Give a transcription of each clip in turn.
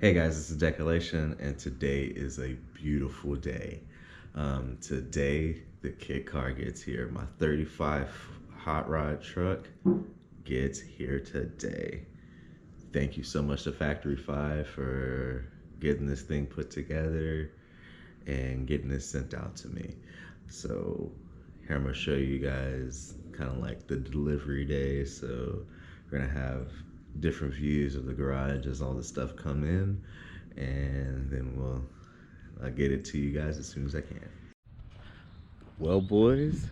Hey guys, this is Decolation, and today is a beautiful day. Today, the kit car gets here. My 35 hot rod truck gets here today. Thank you so much to Factory 5 for getting this thing put together and getting this sent out to me. So here I'm gonna show you guys kind of like the delivery day. So we're gonna have different views of the garage as all the stuff come in, and then I'll get it to you guys as soon as I can. Well, boys,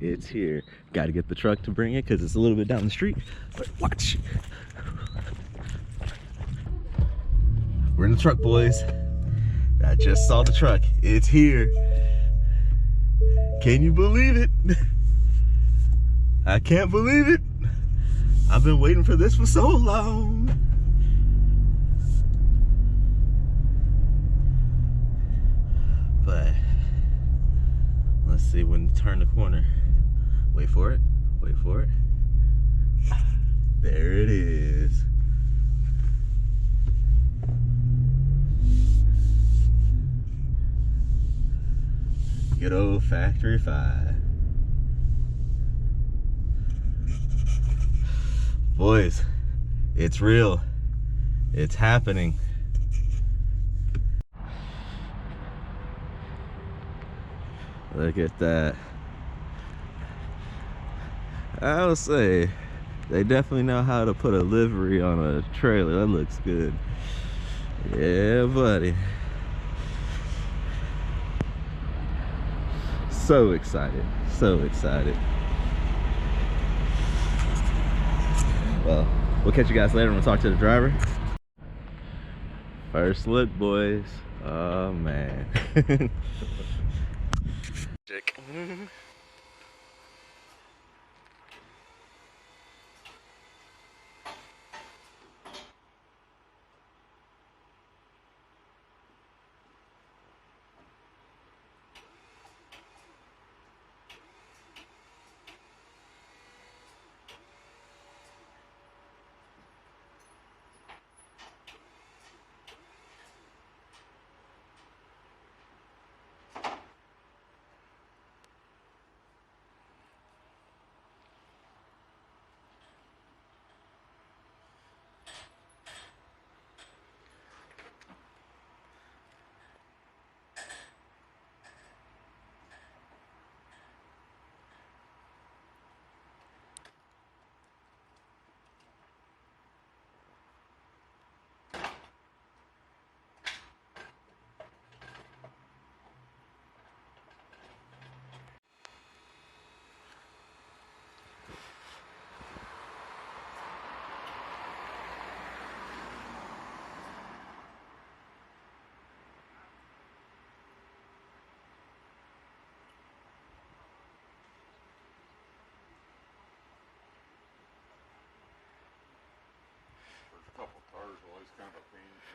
it's here. Got to get the truck to bring it because it's a little bit down the street. But watch. We're in the truck, boys. I just saw the truck. It's here. Can you believe it? I can't believe it. I've been waiting for this for so long. But let's see when to turn the corner. Wait for it. Wait for it. There it is. Good old Factory 5. Boys, it's real. It's happening. Look at that. I'll say, they definitely know how to put a livery on a trailer. That looks good. Yeah, buddy. So excited. So excited. Well, we'll catch you guys later when we talk to the driver. First look, boys. Oh, man.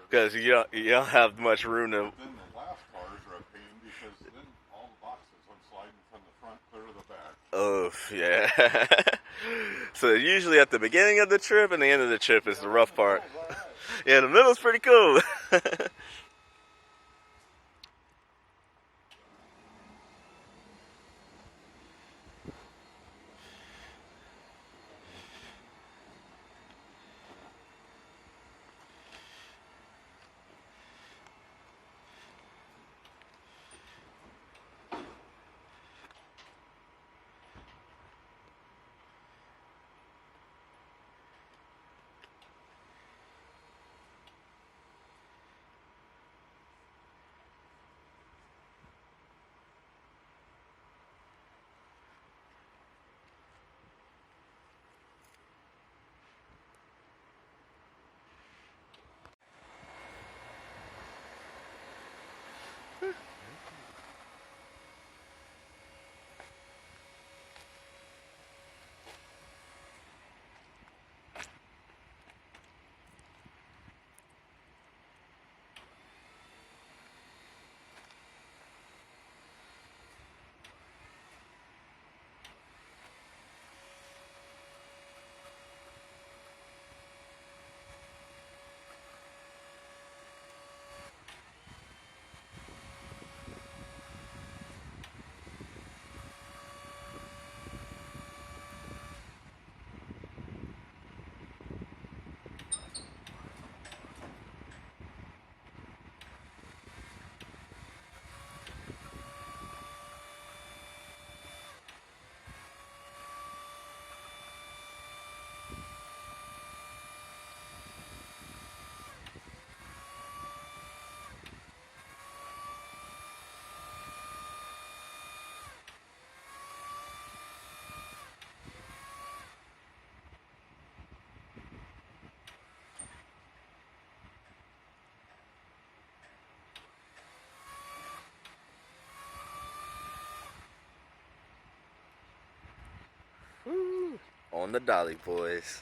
Because you don't have much room to. But then the last cars are a pain because then all the boxes went sliding from the front clear to the back. Oh, yeah. So usually at the beginning of the trip and the end of the trip is the rough part. Yeah, the middle's pretty cool. on the Dolly Boys.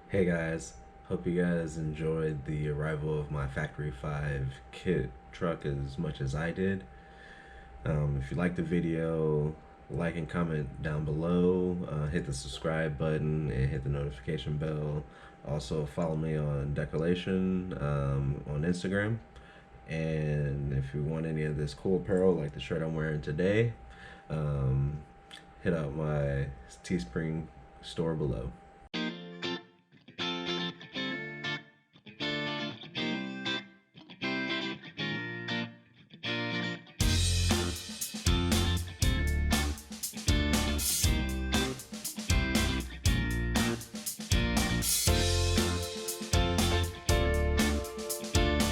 Hey guys, hope you guys enjoyed the arrival of my Factory 5 kit truck as much as I did. If you liked the video, like and comment down below, hit the subscribe button and hit the notification bell. Also follow me on Decolation on Instagram. And if you want any of this cool apparel like the shirt I'm wearing today, hit out my Teespring store below.